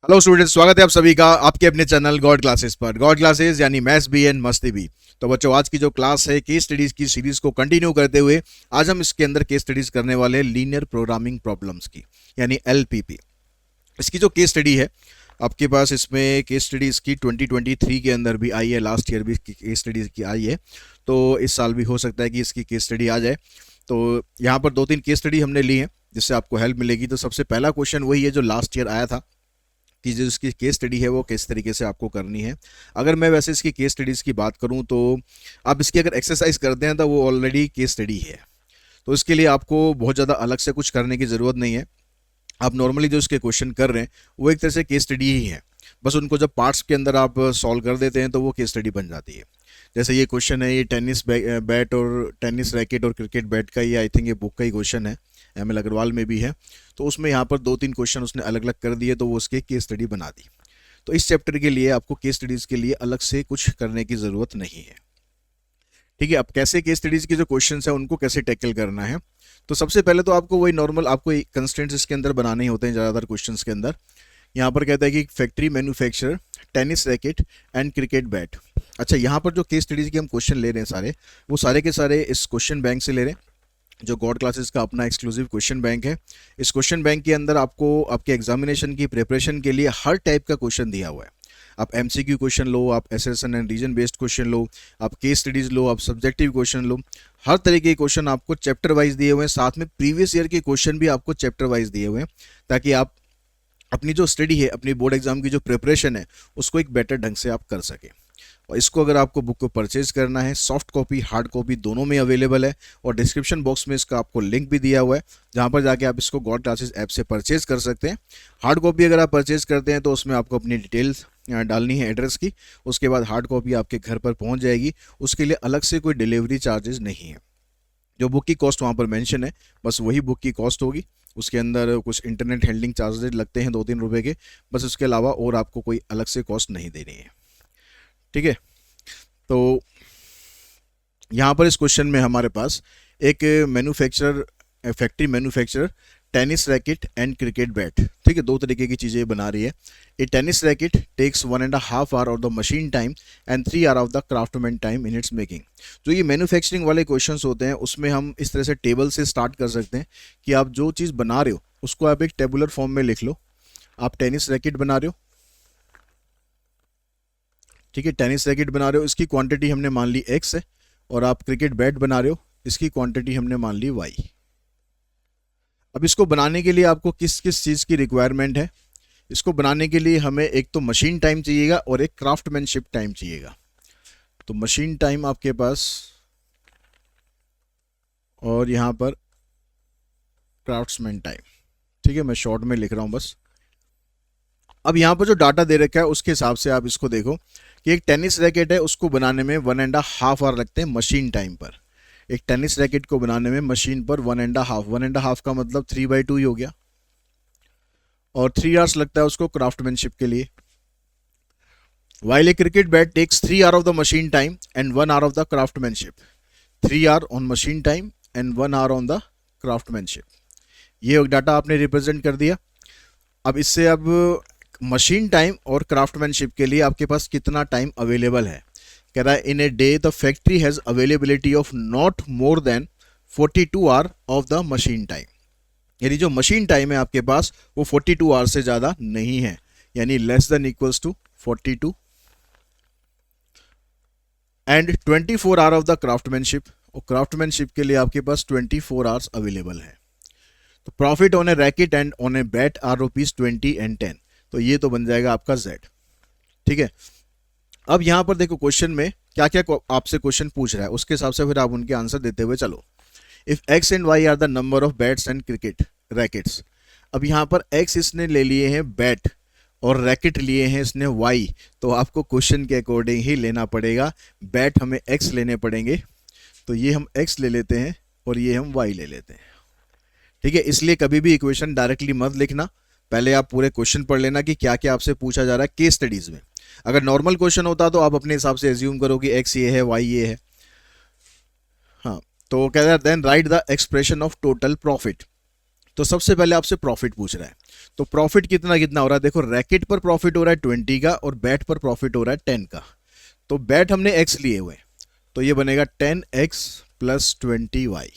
Hello students, स्वागत है आप सभी का आपके अपने चैनल गॉड क्लासेस पर। गॉड क्लासेस यानी मैथ्स भी एंड मस्ती भी। तो बच्चों, आज की जो क्लास है केस स्टडीज की सीरीज को कंटिन्यू करते हुए आज हम इसके अंदर केस स्टडीज करने वाले हैं लीनियर प्रोग्रामिंग प्रॉब्लम्स की, यानी एलपीपी। इसकी जो केस स्टडी है आपके पास, इसमें केस स्टडी इसकी 2023 के अंदर भी आई है, लास्ट ईयर भी केस स्टडी की आई है, तो इस साल भी हो सकता है कि इसकी केस स्टडी आ जाए। तो यहाँ पर दो तीन केस स्टडी हमने ली है जिससे आपको हेल्प मिलेगी। तो सबसे पहला क्वेश्चन वही है जो लास्ट ईयर आया था कि जो इसकी केस स्टडी है वो किस तरीके से आपको करनी है। अगर मैं वैसे इसकी केस स्टडीज़ की बात करूं तो आप इसकी अगर एक्सरसाइज करते हैं तो वो ऑलरेडी केस स्टडी है, तो इसके लिए आपको बहुत ज़्यादा अलग से कुछ करने की ज़रूरत नहीं है। आप नॉर्मली जो इसके क्वेश्चन कर रहे हैं वो एक तरह से केस स्टडी ही है, बस उनको जब पार्ट्स के अंदर आप सॉल्व कर देते हैं तो वो केस स्टडी बन जाती है। जैसे ये क्वेश्चन है, ये टेनिस बैट और टेनिस रैकेट और क्रिकेट बैट का, ये आई थिंक ये बुक का ही क्वेश्चन है, एम एल अग्रवाल में भी है। तो उसमें यहाँ पर दो तीन क्वेश्चन उसने अलग अलग कर दिए तो वो उसके केस स्टडी बना दी। तो इस चैप्टर के लिए आपको केस स्टडीज़ के लिए अलग से कुछ करने की ज़रूरत नहीं है। ठीक है, अब कैसे केस स्टडीज़ के जो क्वेश्चन है उनको कैसे टैकल करना है, तो सबसे पहले तो आपको वही नॉर्मल आपको कंस्टेंट्स इसके अंदर बनाने ही होते हैं ज़्यादातर क्वेश्चंस के अंदर। यहाँ पर कहता है कि factory manufacture tennis racket and cricket bat. अच्छा, यहाँ पर जो केस स्टडीज़ के हम क्वेश्चन ले रहे हैं सारे, वो सारे के सारे इस क्वेश्चन बैंक से ले रहे हैं जो गॉड क्लासेस का अपना एक्सक्लूसिव क्वेश्चन बैंक है। इस क्वेश्चन बैंक के अंदर आपको आपके एग्जामिनेशन की प्रिपरेशन के लिए हर टाइप का क्वेश्चन दिया हुआ है। आप एमसीक्यू क्वेश्चन लो, आप assertion and reason based question लो, आप केस स्टडीज लो, आप सब्जेक्टिव क्वेश्चन लो, हर तरीके के क्वेश्चन आपको चैप्टर वाइज दिए हुए हैं। साथ में प्रीवियस ईयर के क्वेश्चन भी आपको चैप्टर वाइज दिए हुए हैं, ताकि आप अपनी जो स्टडी है, अपनी बोर्ड एग्जाम की जो प्रिपरेशन है, उसको एक बेटर ढंग से आप कर सकें। और इसको अगर आपको बुक को परचेज करना है, सॉफ्ट कॉपी हार्ड कॉपी दोनों में अवेलेबल है, और डिस्क्रिप्शन बॉक्स में इसका आपको लिंक भी दिया हुआ है जहाँ पर जाके आप इसको गॉड क्लासेस ऐप से परचेज कर सकते हैं। हार्ड कॉपी अगर आप परचेज करते हैं तो उसमें आपको अपनी डिटेल्स डालनी है एड्रेस की, उसके बाद हार्ड कॉपी आपके घर पर पहुँच जाएगी। उसके लिए अलग से कोई डिलीवरी चार्जेस नहीं है। जो बुक की कॉस्ट वहाँ पर मेंशन है, बस वही बुक की कॉस्ट होगी। उसके अंदर कुछ इंटरनेट हैंडलिंग चार्जेस लगते हैं 2-3 रुपए के, बस उसके अलावा और आपको कोई अलग से कॉस्ट नहीं देनी है। ठीक है, तो यहाँ पर इस क्वेश्चन में हमारे पास एक manufacturer factory manufacturer tennis racket and cricket bat, ठीक है, दो तरीके की चीज़ें बना रही है। A tennis racket takes 1.5 hour of the machine time and 3 hour of the craftsman time in its making. जो ये मैन्युफैक्चरिंग वाले क्वेश्चंस होते हैं उसमें हम इस तरह से टेबल से स्टार्ट कर सकते हैं कि आप जो चीज़ बना रहे हो उसको आप एक टेबुलर फॉर्म में लिख लो। आप टेनिस रैकेट बना रहे हो, ठीक है, टेनिस रैकेट बना रहे हो, इसकी क्वांटिटी हमने मान ली एक्स है, और आप क्रिकेट बैट बना रहे हो, इसकी क्वांटिटी हमने मान ली वाई। अब इसको बनाने के लिए आपको किस किस चीज़ की रिक्वायरमेंट है? इसको बनाने के लिए हमें एक तो मशीन टाइम चाहिएगा और एक क्राफ्टमैनशिप टाइम चाहिएगा। तो मशीन टाइम आपके पास और यहाँ पर क्राफ्ट्समैन टाइम, ठीक है, मैं शॉर्ट में लिख रहा हूँ बस। अब यहाँ पर जो डाटा दे रखा है उसके हिसाब से आप इसको देखो कि एक टेनिस रैकेट है, उसको बनाने में 1.5 आवर लगते हैं मशीन टाइम पर। एक टेनिस रैकेट को बनाने में मशीन पर 1.5 का मतलब 3/2 ही हो गया, और 3 आवर्स लगता है उसको क्राफ्टमैनशिप के लिए। While a cricket bat takes 3 hour of the machine time and 1 hour of the craftsmanship. 3 hour on machine time and 1 hour on the craftsmanship. ये डाटा आपने रिप्रेजेंट कर दिया। अब इससे अब मशीन टाइम और क्राफ्टमैनशिप के लिए आपके पास कितना टाइम अवेलेबल है? कह रहा है in a day the factory has availability of not more than 42 hour of the machine time. यानी जो मशीन टाइम है आपके पास वो 42 आवर से ज़्यादा नहीं है, यानी less than equals to 42, and 24 hour of the craftsmanship, और क्राफ्टमैनशिप के लिए आपके पास 24 आवर्स अवेलेबल है। तो profit on a racket and on a bat are ₹20 and 10, तो ये तो बन जाएगा आपका जेड। ठीक है, अब यहां पर देखो क्वेश्चन में क्या क्या आपसे क्वेश्चन पूछ रहा है, उसके हिसाब से फिर आप उनके आंसर देते हुए चलो। If X and Y are the number of bats and cricket rackets. अब यहां पर एक्स इसने ले लिए हैं बैट और रैकेट लिए हैं इसने वाई, तो आपको क्वेश्चन के अकॉर्डिंग ही लेना पड़ेगा। बैट हमें एक्स लेने पड़ेंगे, तो ये हम एक्स ले लेते हैं और ये हम वाई ले लेते हैं। ठीक है, इसलिए कभी भी इक्वेशन डायरेक्टली मत लिखना, पहले आप पूरे क्वेश्चन पढ़ लेना कि क्या क्या आपसे पूछा जा रहा है केस स्टडीज में। अगर नॉर्मल क्वेश्चन होता तो आप अपने हिसाब से एज्यूम करो कि एक्स ये है वाई ये है। हाँ, तो कहता है then write the expression of total profit. तो सबसे पहले आपसे प्रॉफिट पूछ रहा है, तो प्रॉफिट कितना कितना हो रहा है, देखो रैकेट पर प्रॉफिट हो रहा है 20 का और बैट पर प्रॉफिट हो रहा है 10 का। तो बैट हमने x लिए हुए, तो ये बनेगा 10x प्लस 20y।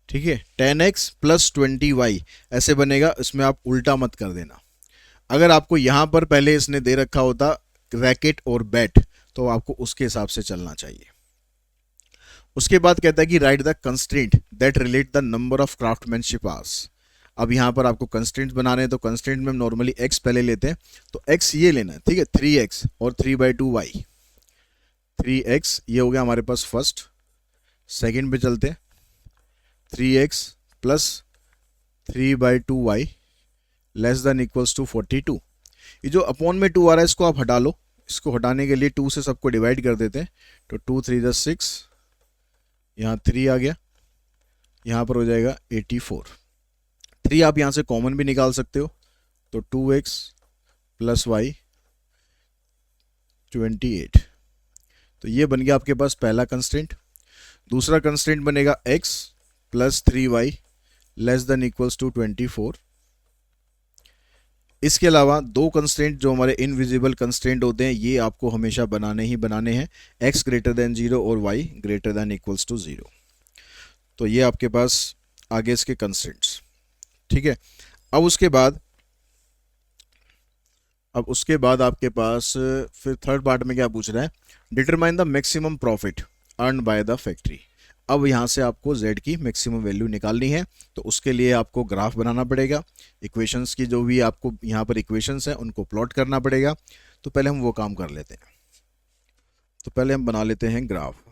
ठीक है, 10x प्लस 20y ऐसे बनेगा, इसमें आप उल्टा मत कर देना। अगर आपको यहां पर पहले इसने दे रखा होता रैकेट और बैट, तो आपको उसके हिसाब से चलना चाहिए। उसके बाद कहता है कि right the constraint that relate the number of craftsmanship hours. अब यहाँ पर आपको कंस्ट्रेंट बनाने हैं, तो कंस्ट्रेंट में हम नॉर्मली x पहले लेते हैं, तो x ये लेना है, ठीक है, 3x और 3/2y। 3x ये हो गया हमारे पास फर्स्ट। सेकंड पे चलते हैं, 3x plus 3/2y less than equals to 42। ये जो अपॉन में 2 आ रहा है इसको आप हटा लो, इसको हटाने के लिए 2 से सबको डिवाइड कर देते हैं, तो 2 3 × 6, यहाँ 3 आ गया, यहाँ पर हो जाएगा 84। 3 आप यहाँ से कॉमन भी निकाल सकते हो, तो 2x प्लस y 28। तो ये बन गया आपके पास पहला कंस्ट्रेंट। दूसरा कंस्ट्रेंट बनेगा x plus 3y less than equals to 24। इसके अलावा दो कंस्ट्रेंट जो हमारे इनविजिबल कंस्ट्रेंट होते हैं, ये आपको हमेशा बनाने ही बनाने हैं, x ग्रेटर देन 0 और y greater than equals to 0। तो ये आपके पास आगे इसके कंस्ट्रेंट्स। ठीक है, अब उसके बाद आपके पास फिर थर्ड पार्ट में क्या पूछ रहा है, determine the maximum profit earn by the factory. अब यहाँ से आपको z की मैक्सिमम वैल्यू निकालनी है, तो उसके लिए आपको ग्राफ बनाना पड़ेगा, इक्वेशंस की जो भी आपको यहाँ पर इक्वेशंस हैं उनको प्लॉट करना पड़ेगा। तो पहले हम वो काम कर लेते हैं, तो पहले हम बना लेते हैं ग्राफ।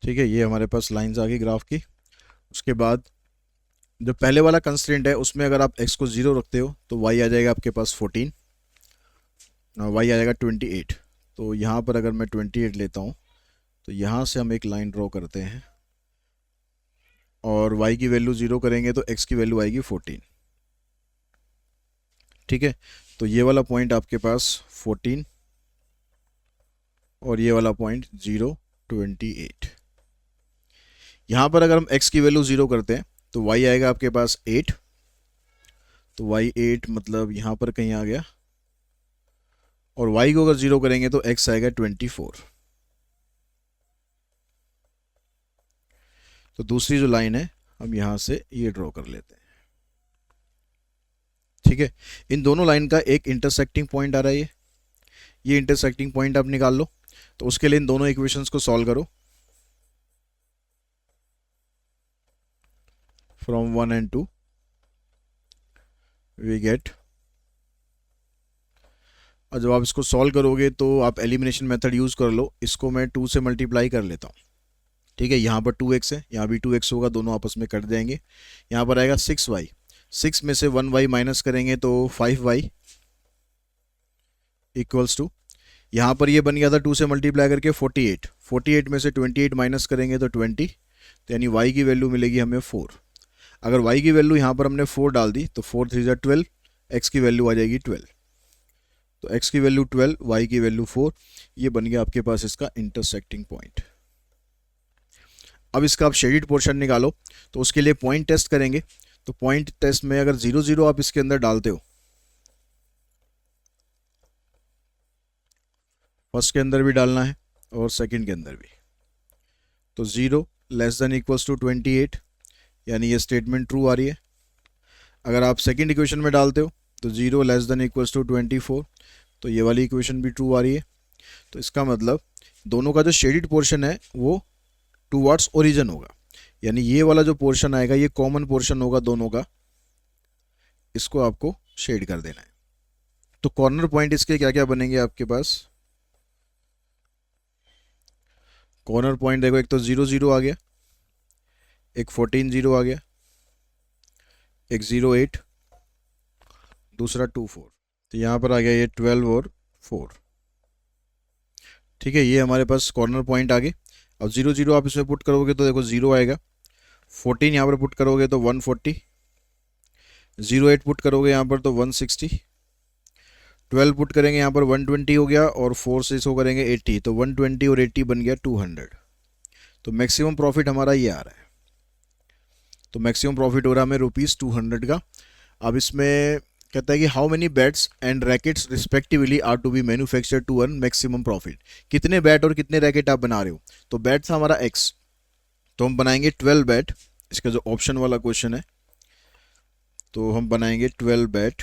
ठीक है, ये हमारे पास लाइंस आ गई ग्राफ की। उसके बाद जो पहले वाला कंस्ट्रेंट है उसमें अगर आप x को 0 रखते हो तो y आ जाएगा आपके पास 14, y आ जाएगा 28। तो यहाँ पर अगर मैं 28 लेता हूँ तो यहाँ से हम एक लाइन ड्रॉ करते हैं और y की वैल्यू 0 करेंगे तो x की वैल्यू आएगी 14। ठीक है, तो ये वाला पॉइंट आपके पास 14 और ये वाला पॉइंट 0 28। यहाँ पर अगर हम x की वैल्यू 0 करते हैं तो y आएगा आपके पास 8, तो y 8 मतलब यहाँ पर कहीं आ गया, और y को अगर 0 करेंगे तो x आएगा 24। तो दूसरी जो लाइन है हम यहाँ से ये ड्रॉ कर लेते हैं। ठीक है, इन दोनों लाइन का एक इंटरसेक्टिंग पॉइंट आ रहा है, ये इंटरसेक्टिंग पॉइंट आप निकाल लो। तो उसके लिए इन दोनों इक्वेशंस को सॉल्व करो, फ्रॉम 1 and 2 वी गेट। और जब आप इसको सॉल्व करोगे तो आप एलिमिनेशन मेथड यूज़ कर लो, इसको मैं 2 से मल्टीप्लाई कर लेता हूँ। ठीक है, यहाँ पर 2x है, यहाँ भी 2x होगा, दोनों आपस में कट जाएंगे। यहाँ पर आएगा 6y, 6 में से 1y माइनस करेंगे तो 5y इक्वल्स टू, यहाँ पर ये बन गया था 2 से मल्टीप्लाई करके 48, 48 में से 28 माइनस करेंगे तो 20, तो यानी y की वैल्यू मिलेगी हमें 4। अगर y की वैल्यू यहाँ पर हमने 4 डाल दी तो 4 3 = 12, x की वैल्यू आ जाएगी 12। तो x की वैल्यू 12, y की वैल्यू 4, ये बन गया आपके पास इसका इंटरसेक्टिंग पॉइंट। अब इसका आप शेडिड पोर्शन निकालो, तो उसके लिए पॉइंट टेस्ट करेंगे। तो पॉइंट टेस्ट में अगर 0 0 आप इसके अंदर डालते हो, फर्स्ट के अंदर भी डालना है और सेकंड के अंदर भी, तो 0 लेस देन इक्वल्स टू 28, यानी ये स्टेटमेंट ट्रू आ रही है। अगर आप सेकंड इक्वेशन में डालते हो तो 0 लेस देन इक्वल्स टू 24, तो ये वाली इक्वेशन भी ट्रू आ रही है। तो इसका मतलब दोनों का जो शेडिड पोर्शन है वो टूवर्ड्स ओरिजिन होगा, यानी ये वाला जो पोर्शन आएगा ये कॉमन पोर्शन होगा दोनों का, इसको आपको शेड कर देना है। तो कॉर्नर पॉइंट इसके क्या क्या बनेंगे आपके पास, कॉर्नर पॉइंट देखो, एक तो 0 0 आ गया, एक 14 0 आ गया, एक 0 8, दूसरा 2 4, तो यहाँ पर आ गया ये 12 और 4। ठीक है, ये हमारे पास कॉर्नर पॉइंट आ गए। अब 0 0 आप इसमें पुट करोगे तो देखो 0 आएगा, 14 यहाँ पर पुट करोगे तो 140, 0 8 पुट करोगे यहाँ पर तो 160, 12 पुट करेंगे यहाँ पर 120 हो गया, और 4 से इसको करेंगे 80, तो 120 और 80 बन गया 200। तो मैक्सिमम प्रॉफिट हमारा ये आ रहा है। तो मैक्सिमम प्रॉफिट हो रहा है हमें ₹200 का। अब इसमें कहता है कि how many bats and rackets respectively are to be manufactured to earn maximum profit. कितने बैट और कितने रैकेट आप बना रहे हो। तो बैट था हमारा x, तो हम बनाएंगे 12 बैट, इसका जो ऑप्शन वाला क्वेश्चन है, तो हम बनाएंगे 12 बैट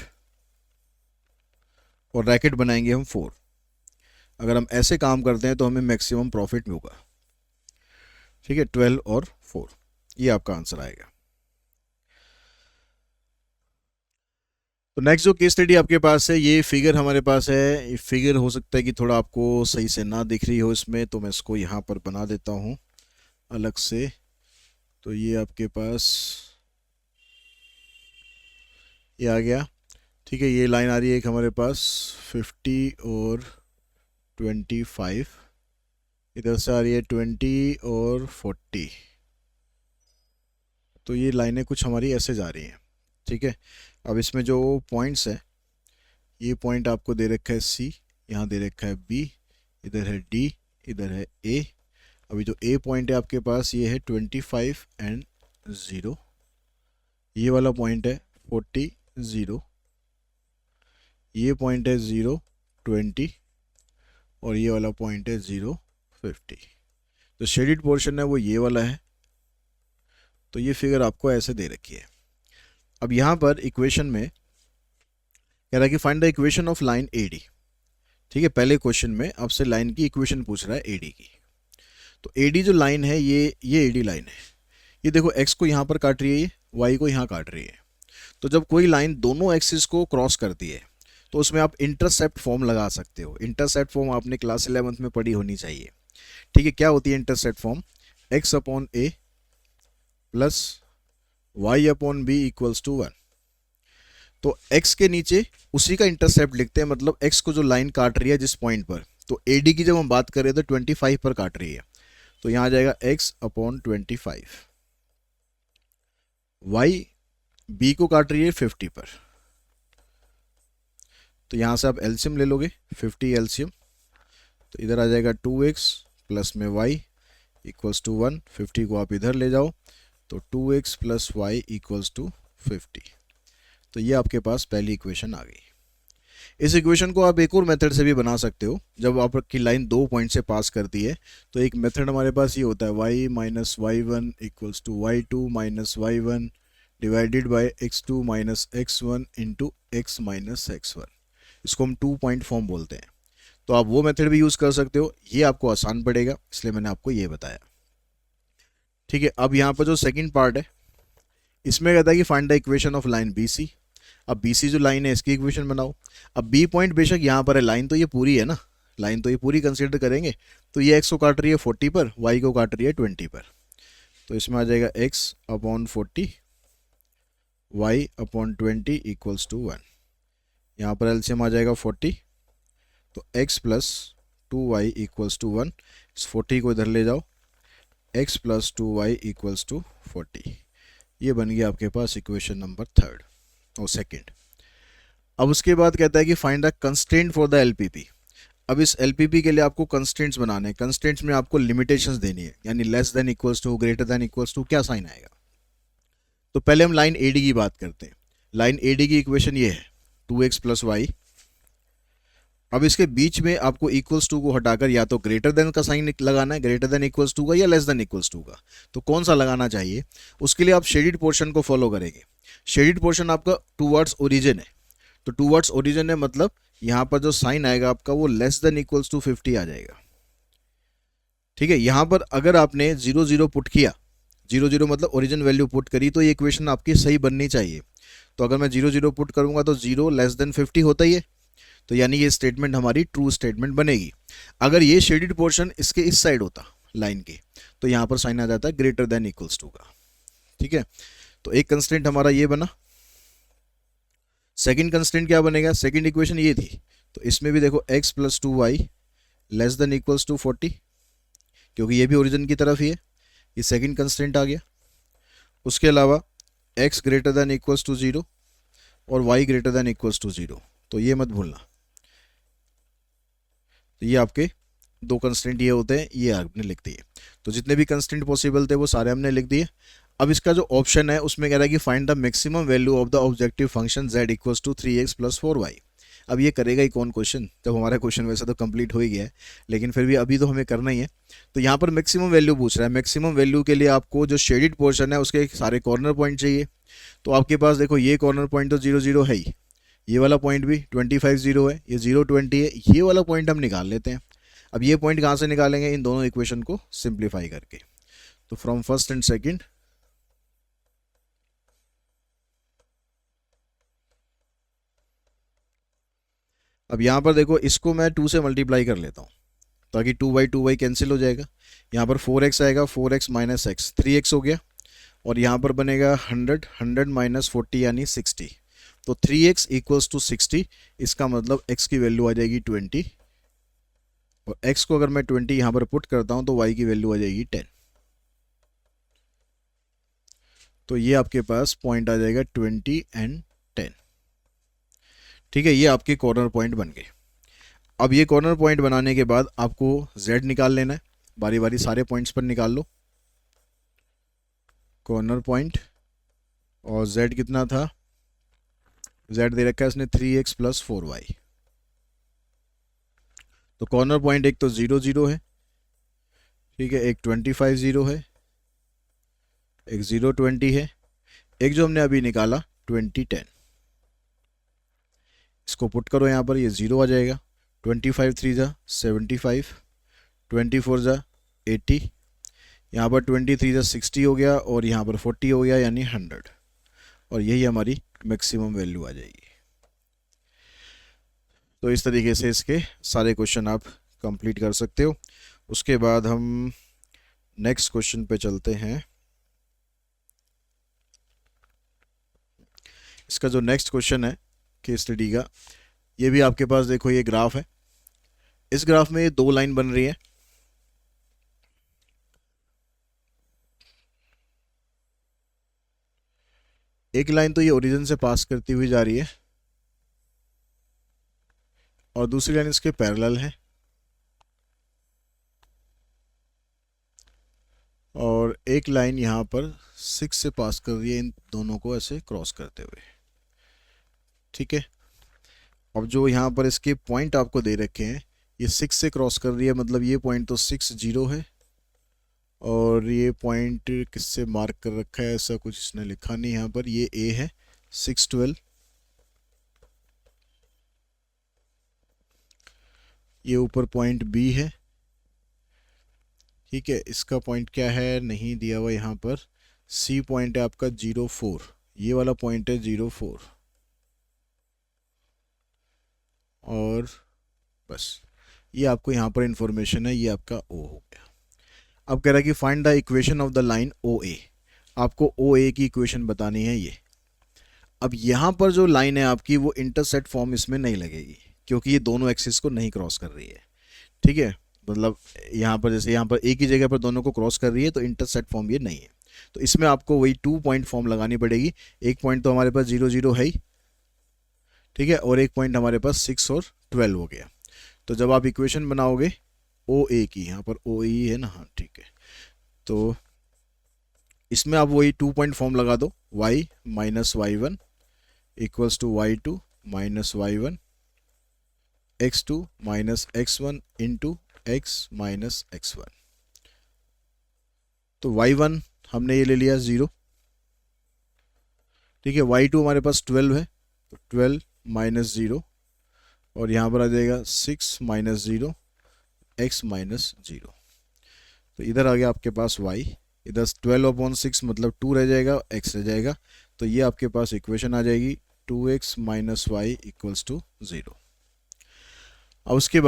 और रैकेट बनाएंगे हम 4। अगर हम ऐसे काम करते हैं तो हमें मैक्सिमम प्रॉफिट होगा। ठीक है, 12 और 4, ये आपका आंसर आएगा। तो नेक्स्ट जो केस स्टडी आपके पास है, ये फिगर हमारे पास है। ये फिगर हो सकता है कि थोड़ा आपको सही से ना दिख रही हो इसमें, तो मैं इसको यहाँ पर बना देता हूँ अलग से। तो ये आपके पास ये आ गया। ठीक है, ये लाइन आ रही है एक हमारे पास 50 और 25, इधर से आ रही है 20 और 40। तो ये लाइनें कुछ हमारी ऐसे जा रही हैं। ठीक है, अब इसमें जो पॉइंट्स हैं, ये पॉइंट आपको दे रखा है C, यहाँ दे रखा है B, इधर है D, इधर है A। अभी जो A पॉइंट है आपके पास, ये है 25 एंड 0, ये वाला पॉइंट है 40 0, ये पॉइंट है 0 20, और ये वाला पॉइंट है 0 50। तो शेडिड पोर्शन है वो ये वाला है। तो ये फिगर आपको ऐसे दे रखी है। अब यहाँ पर इक्वेशन में कह रहा है कि find the equation of line AD। ठीक है, पहले क्वेश्चन में आपसे लाइन की इक्वेशन पूछ रहा है AD की। तो AD जो लाइन है, ये AD लाइन है। ये देखो x को यहाँ पर काट रही है, ये y को यहाँ काट रही है। तो जब कोई लाइन दोनों एक्सिस को क्रॉस करती है तो उसमें आप इंटरसेप्ट फॉर्म लगा सकते हो। इंटरसेप्ट फॉर्म आपने क्लास 11th में पढ़ी होनी चाहिए। ठीक है, क्या होती है intercept form, x upon a plus y upon b equals to 1। तो x के नीचे उसी का इंटरसेप्ट लिखते हैं, मतलब x को जो लाइन काट रही है जिस पॉइंट पर, तो AD की जब हम बात कर रहे हैं तो 25 पर काट रही है, तो यहाँ आ जाएगा x अपॉन 25। y b को काट रही है 50 पर, तो यहाँ से आप एलसीएम ले लोगे, 50 एलसीएम, तो इधर आ जाएगा 2x प्लस में y इक्वल्स टू 1। 50 को आप इधर ले जाओ, तो 2x plus Y equals to 50। तो ये आपके पास पहली इक्वेशन आ गई। इस इक्वेशन को आप एक और मेथड से भी बना सकते हो। जब आपकी लाइन 2 पॉइंट से पास करती है तो एक मेथड हमारे पास ये होता है, y minus y1 equals to y2 minus y1 divided by x2 minus x1 into x minus x1। इसको हम 2 पॉइंट फॉर्म बोलते हैं। तो आप वो मेथड भी यूज़ कर सकते हो, ये आपको आसान पड़ेगा, इसलिए मैंने आपको ये बताया। ठीक है, अब यहाँ पर जो सेकंड पार्ट है, इसमें कहता है कि find the equation of line BC। अब BC जो लाइन है इसकी इक्वेशन बनाओ। अब B पॉइंट बेशक यहाँ पर है, लाइन तो ये पूरी है ना, लाइन तो ये पूरी कंसीडर करेंगे। तो ये x को काट रही है 40 पर, y को काट रही है 20 पर, तो इसमें आ जाएगा x upon 40 y upon 20 equals to 1। यहाँ पर एलसीएम आ जाएगा 40, तो x plus 2y equals to 1। इस 40 को इधर ले जाओ, x plus 2y equals to 40। ये बन गया आपके पास इक्वेशन नंबर 3rd और सेकंड। अब उसके बाद कहता है कि find the constraint for the LPP. अब इस एलपीपी के लिए आपको कंस्ट्रेंट्स बनाने हैं। कंस्ट्रेंट्स में आपको लिमिटेशंस देनी है, यानी less than equals to, greater than equals to, क्या साइन आएगा। तो पहले हम लाइन AD की बात करते हैं। लाइन AD की इक्वेशन ये है 2x प्लस वाई। अब इसके बीच में आपको इक्वल्स टू को हटाकर या तो ग्रेटर देन का साइन लगाना है, ग्रेटर देन इक्वल्स टू का, या लेस देन इक्वल्स टू का। तो कौन सा लगाना चाहिए, उसके लिए आप शेडिड पोर्शन को फॉलो करेंगे। शेडिड पोर्शन आपका टूवर्ड्स ओरिजिन है, तो टूवर्ड्स ओरिजिन है मतलब यहाँ पर जो साइन आएगा आपका वो लेस देन इक्वल्स टू 50 आ जाएगा। ठीक है, यहाँ पर अगर आपने 0 0 पुट किया, 0 0 मतलब ओरिजिन वैल्यू पुट करी, तो ये इक्वेशन आपकी सही बननी चाहिए। तो अगर मैं 0 0 पुट करूंगा तो 0 लेस देन 50 होता ही है, तो यानी ये स्टेटमेंट हमारी ट्रू स्टेटमेंट बनेगी। अगर ये शेडिड पोर्शन इसके इस साइड होता लाइन के, तो यहाँ पर साइन आ जाता है ग्रेटर देन इक्वल्स टू का। ठीक है, तो एक कंस्ट्रेंट हमारा ये बना। सेकंड कंस्ट्रेंट क्या बनेगा, सेकंड इक्वेशन ये थी, तो इसमें भी देखो x plus 2y less than equals to 40, क्योंकि ये भी ओरिजिन की तरफ ही है, ये सेकंड कंस्ट्रेंट आ गया। उसके अलावा x greater than equals to 0 और y greater than equals to 0, तो ये मत भूलना। तो ये आपके दो कंस्टेंट ये होते हैं, ये आपने लिख दिए। तो जितने भी कंस्टेंट पॉसिबल थे वो सारे हमने लिख दिए। अब इसका जो ऑप्शन है उसमें कह रहा है कि find the maximum value of the objective function z equals to 3x plus 4y। अब ये करेगा ही कौन क्वेश्चन, जब हमारा क्वेश्चन वैसे तो कंप्लीट हो ही गया है, लेकिन फिर भी अभी तो हमें करना ही है। तो यहाँ पर मैक्सिमम वैल्यू पूछ रहा है। मैक्सिमम वैल्यू के लिए आपको जो शेडिड पोर्शन है उसके सारे कॉर्नर पॉइंट चाहिए। तो आपके पास देखो ये कॉर्नर पॉइंट तो 0 0 है ही, ये वाला पॉइंट भी 25 0 है, ये 0 20 है, ये वाला पॉइंट हम निकाल लेते हैं। अब ये पॉइंट कहाँ से निकालेंगे, इन दोनों इक्वेशन को सिंप्लीफाई करके। तो फ्रॉम फर्स्ट एंड सेकंड, अब यहाँ पर देखो इसको मैं 2 से मल्टीप्लाई कर लेता हूँ ताकि 2 बाई कैंसिल हो जाएगा। यहाँ पर 4x आएगा, 4x माइनस एक्स 3x हो गया, और यहाँ पर बनेगा 100, 100 माइनस 40 यानी 60। तो 3x इक्वल्स टू 60, इसका मतलब x की वैल्यू आ जाएगी 20, और x को अगर मैं 20 यहाँ पर पुट करता हूँ तो y की वैल्यू आ जाएगी 10। तो ये आपके पास पॉइंट आ जाएगा 20 एंड 10। ठीक है, ये आपके कॉर्नर पॉइंट बन गए। अब ये कॉर्नर पॉइंट बनाने के बाद आपको z निकाल लेना है, बारी बारी सारे पॉइंट्स पर निकाल लो कॉर्नर पॉइंट। और z कितना था, z दे रखा है इसने 3x प्लस 4y। तो कॉर्नर पॉइंट एक तो 0 0 है, ठीक है, एक 25 0 है, एक 0 20 है, एक जो हमने अभी निकाला 20 10। इसको पुट करो यहाँ पर, ये 0 आ जाएगा, 25 3 जा 75, 24 जा 80, यहाँ पर 23 जा 60 हो गया, और यहाँ पर 40 हो गया यानी 100, और यही हमारी मैक्सिमम वैल्यू आ जाएगी। तो इस तरीके से इसके सारे क्वेश्चन आप कंप्लीट कर सकते हो। उसके बाद हम नेक्स्ट क्वेश्चन पे चलते हैं। इसका जो नेक्स्ट क्वेश्चन है केस स्टडी का, ये भी आपके पास देखो ये ग्राफ है। इस ग्राफ में ये दो लाइन बन रही है, एक लाइन तो ये ओरिजिन से पास करती हुई जा रही है और दूसरी लाइन इसके पैरेलल है, और एक लाइन यहाँ पर 6 से पास कर रही है, इन दोनों को ऐसे क्रॉस करते हुए। ठीक है, अब जो यहाँ पर इसके पॉइंट आपको दे रखे हैं, ये 6 से क्रॉस कर रही है, मतलब ये पॉइंट तो 6 0 है, और ये पॉइंट किससे मार्क कर रखा है, ऐसा कुछ इसने लिखा नहीं यहाँ पर, ये A है 6 12, ये ऊपर पॉइंट B है। ठीक है, इसका पॉइंट क्या है नहीं दिया हुआ यहाँ पर, C पॉइंट है आपका 0 4, ये वाला पॉइंट है 0 4, और बस ये आपको यहाँ पर इंफॉर्मेशन है, ये आपका O हो गया। अब कह रहा है कि find the equation of the line OA, आपको OA की इक्वेशन बतानी है ये। अब यहाँ पर जो लाइन है आपकी वो इंटरसेक्ट फॉर्म इसमें नहीं लगेगी, क्योंकि ये दोनों एक्सिस को नहीं क्रॉस कर रही है। ठीक है, मतलब यहाँ पर जैसे यहाँ पर एक ही जगह पर दोनों को क्रॉस कर रही है, तो इंटरसेक्ट फॉर्म ये नहीं है। तो इसमें आपको वही 2 पॉइंट फॉर्म लगानी पड़ेगी। एक पॉइंट तो हमारे पास 0 0 है ही, ठीक है, और एक पॉइंट हमारे पास 6 और 12 हो गया। तो जब आप इक्वेशन बनाओगे OA की, यहाँ पर OE है ना, हाँ ठीक है, तो इसमें आप वही 2 पॉइंट फॉर्म लगा दो, y minus y1 equals to y2 minus y1, x2 minus x1 into x minus x1। तो y1 हमने ये ले लिया 0, ठीक है, y2 हमारे पास 12 है, तो 12 माइनस 0, और यहाँ पर आ जाएगा 6 माइनस 0 x माइनस 0। तो इधर आ गया आपके पास y, इधर 12/6 मतलब 2 रह जाएगा, x रह जाएगा। तो ये आपके पास इक्वेशन आ जाएगी 2x minus Y equals to 0। अब उसके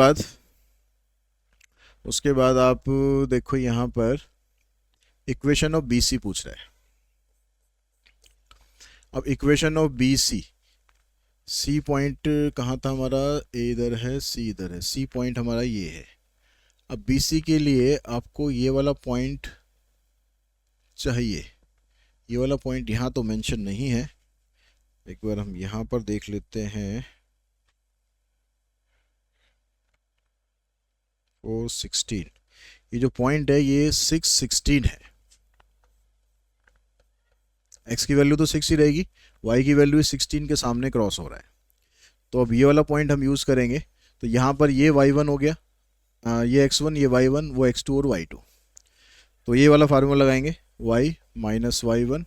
बाद आप देखो यहाँ पर इक्वेशन ऑफ BC पूछ रहा है। अब equation of BC, C point कहाँ था हमारा, A इधर है, C इधर है, C पॉइंट हमारा ये है। अब BC के लिए आपको ये वाला पॉइंट चाहिए, ये वाला पॉइंट यहाँ तो मेंशन नहीं है, एक बार हम यहाँ पर देख लेते हैं। 4 16, ये जो पॉइंट है ये 6 16 है। x की वैल्यू तो 6 ही रहेगी, y की वैल्यू 16 के सामने क्रॉस हो रहा है। तो अब ये वाला पॉइंट हम यूज़ करेंगे। तो यहाँ पर ये y1 हो गया, ये x1, ये y1, वो x2 और y2। तो ये वाला फार्मूला लगाएंगे, y minus y1,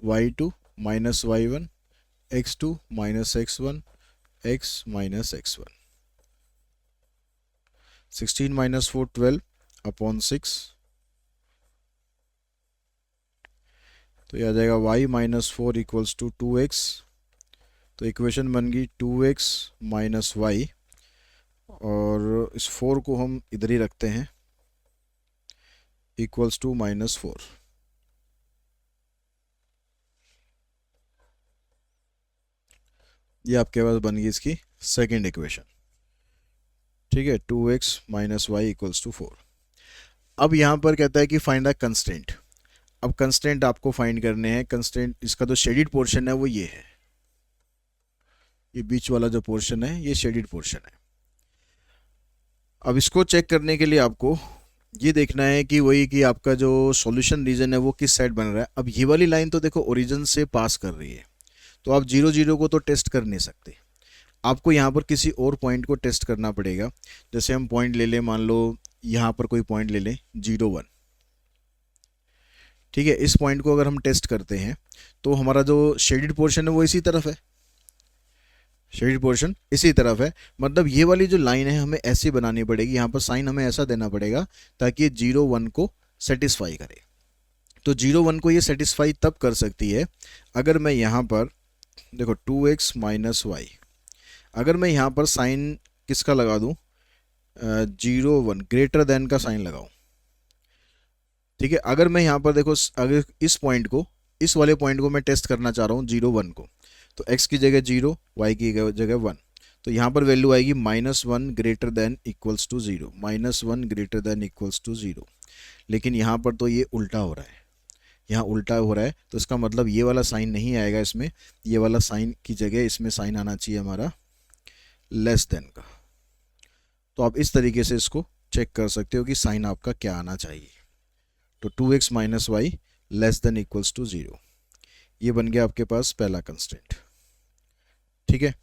y2 minus y1, x2 minus x1, x minus x1। 16 minus 4 12 upon 6, तो ये आ जाएगा y minus 4 equals to 2x। तो इक्वेशन बन गई 2x माइनस वाई, और इस 4 को हम इधर ही रखते हैं, इक्वल्स टू माइनस 4। ये आपके पास बन गई इसकी सेकेंड इक्वेशन। ठीक है, 2x minus Y equals to 4। अब यहाँ पर कहता है कि फाइंड द कंस्टेंट। अब कंस्टेंट आपको फाइंड करने हैं। कंस्टेंट, इसका जो शेडिड पोर्शन है वो ये है, ये बीच वाला जो पोर्शन है ये शेडिड पोर्शन है। अब इसको चेक करने के लिए आपको ये देखना है कि वही कि आपका जो सॉल्यूशन रीजन है वो किस साइड बन रहा है। अब ये वाली लाइन तो देखो ओरिजिन से पास कर रही है, तो आप 0 0 को तो टेस्ट कर नहीं सकते, आपको यहाँ पर किसी और पॉइंट को टेस्ट करना पड़ेगा। जैसे हम पॉइंट ले लें, मान लो यहाँ पर कोई पॉइंट ले लें 0 1। ठीक है, इस पॉइंट को अगर हम टेस्ट करते हैं तो हमारा जो शेडिड पोर्शन है वो इसी तरफ है, शेडिड पोर्शन इसी तरफ है। मतलब ये वाली जो लाइन है हमें ऐसी बनानी पड़ेगी, यहाँ पर साइन हमें ऐसा देना पड़ेगा ताकि ये 0 1 को सेटिस्फाई करे। तो 0 1 को ये सेटिस्फाई तब कर सकती है अगर मैं यहाँ पर देखो 2x माइनस वाई, अगर मैं यहाँ पर साइन किसका लगा दूँ, 0 1 ग्रेटर देन का साइन लगाऊँ। ठीक है, अगर मैं यहाँ पर देखो, अगर इस पॉइंट को, इस वाले पॉइंट को मैं टेस्ट करना चाह रहा हूँ 0 1 को, तो x की जगह 0, y की जगह 1, तो यहाँ पर वैल्यू आएगी -1 greater than equals to 0, -1 greater than equals to 0। लेकिन यहाँ पर तो ये उल्टा हो रहा है, यहाँ उल्टा हो रहा है, तो इसका मतलब ये वाला साइन नहीं आएगा इसमें, ये वाला साइन की जगह इसमें साइन आना चाहिए हमारा लेस देन का। तो आप इस तरीके से इसको चेक कर सकते हो कि साइन आपका क्या आना चाहिए। तो 2x minus Y less than equals to 0, ये बन गया आपके पास पहला कंस्टेंट। ठीक है,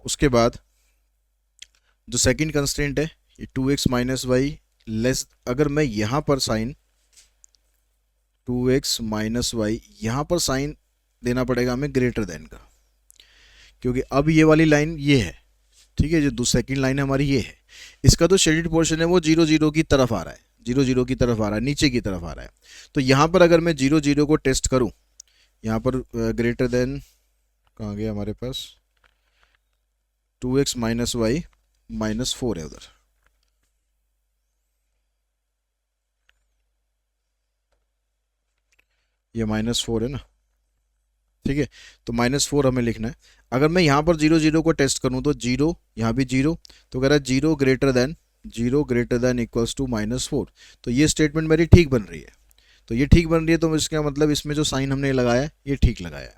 उसके बाद जो सेकंड कंस्टेंट है ये 2x माइनस वाई लेस, अगर मैं यहाँ पर साइन 2x माइनस वाई, यहाँ पर साइन देना पड़ेगा हमें ग्रेटर देन का, क्योंकि अब ये वाली लाइन ये है। ठीक है, जो सेकंड लाइन हमारी ये है, इसका तो शेडिड पोर्शन है वो 0 0 की तरफ आ रहा है, 0 0 की तरफ आ रहा है, नीचे की तरफ आ रहा है। तो यहाँ पर अगर मैं 0 0 को टेस्ट करूँ, यहाँ पर ग्रेटर देन कहाँ गया हमारे पास, 2x माइनस वाई माइनस 4 है उधर, ये -4 है ना। ठीक है, तो -4 हमें लिखना है। अगर मैं यहाँ पर 0 0 को टेस्ट करूँ तो 0, यहाँ भी 0, तो कह रहा है 0 ग्रेटर देन इक्वल्स टू -4। तो ये स्टेटमेंट मेरी ठीक बन रही है। तो ये ठीक बन रही है, तो इसका मतलब इसमें जो साइन हमने लगाया है ये ठीक लगाया है।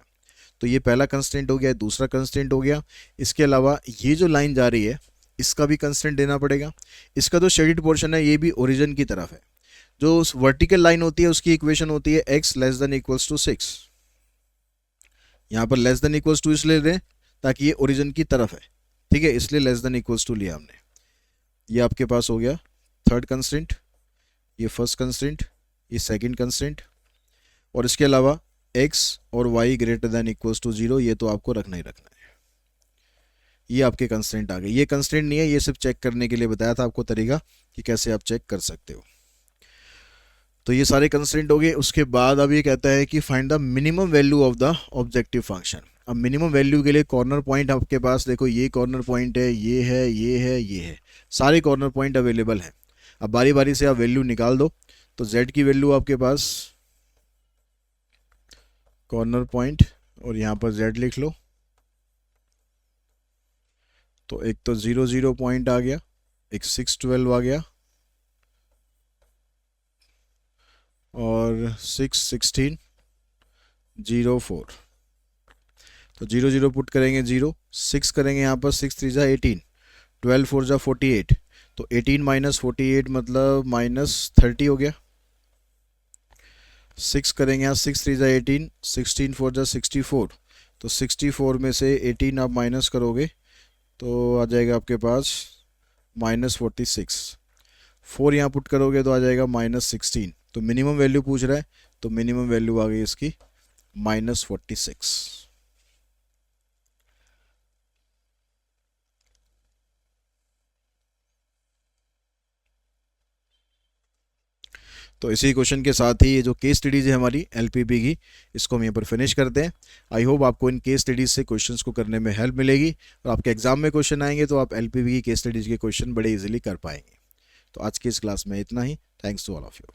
तो ये पहला कंस्टेंट हो गया, दूसरा कंस्टेंट हो गया। इसके अलावा ये जो लाइन जा रही है इसका भी कंस्टेंट देना पड़ेगा। इसका जो शेडिड पोर्शन है ये भी ओरिजिन की तरफ है। जो वर्टिकल लाइन होती है उसकी इक्वेशन होती है x less than equals to 6। यहाँ पर लेस देन इक्वल्स टू इसलिए दें ताकि ये ओरिजिन की तरफ है। ठीक है, इसलिए लेस देन इक्वल्स टू लिया हमने। ये आपके पास हो गया थर्ड कंस्टेंट, ये फर्स्ट कंस्टेंट, ये सेकंड कंस्टेंट, और इसके अलावा x और y greater than equals to 0, ये तो आपको रखना ही रखना है। ये आपके कंस्टेंट आ गए। ये कंस्टेंट नहीं है, ये सिर्फ चेक करने के लिए बताया था आपको तरीका कि कैसे आप चेक कर सकते हो। तो ये सारे कंस्टेंट हो गए। उसके बाद अब ये कहता है कि find the minimum value of the objective function. अब मिनिमम वैल्यू के लिए कॉर्नर पॉइंट आपके पास देखो, ये कॉर्नर पॉइंट है, ये है, ये है, ये है, सारे कॉर्नर पॉइंट अवेलेबल हैं। अब बारी बारी से आप वैल्यू निकाल दो। तो z की वैल्यू आपके पास कॉर्नर पॉइंट और यहाँ पर z लिख लो। तो एक तो 0 0 पॉइंट आ गया, एक 6 12 आ गया, और 6 16 0 4। तो 0 0 पुट करेंगे 0, 6 करेंगे यहाँ पर, 6 3 जा 18, 12 4 जा 48। तो 18 माइनस 48 मतलब -30 हो गया। 6 करेंगे यहाँ, 6 3 × 18, 16 4 × 64, तो 64 में से 18 आप माइनस करोगे तो आ जाएगा आपके पास -46। 4 यहाँ पुट करोगे तो आ जाएगा -16। तो मिनिमम वैल्यू पूछ रहा है, तो मिनिमम वैल्यू आ गई इसकी -46। तो इसी क्वेश्चन के साथ ही ये जो केस स्टडीज़ है हमारी एलपीबी की, इसको हम यहाँ पर फिनिश करते हैं। आई होप आपको इन केस स्टडीज़ से क्वेश्चंस को करने में हेल्प मिलेगी, और आपके एग्जाम में क्वेश्चन आएंगे तो आप एलपीबी की केस स्टडीज़ के क्वेश्चन बड़े इजीली कर पाएंगे। तो आज की इस क्लास में इतना ही। Thanks to all of you.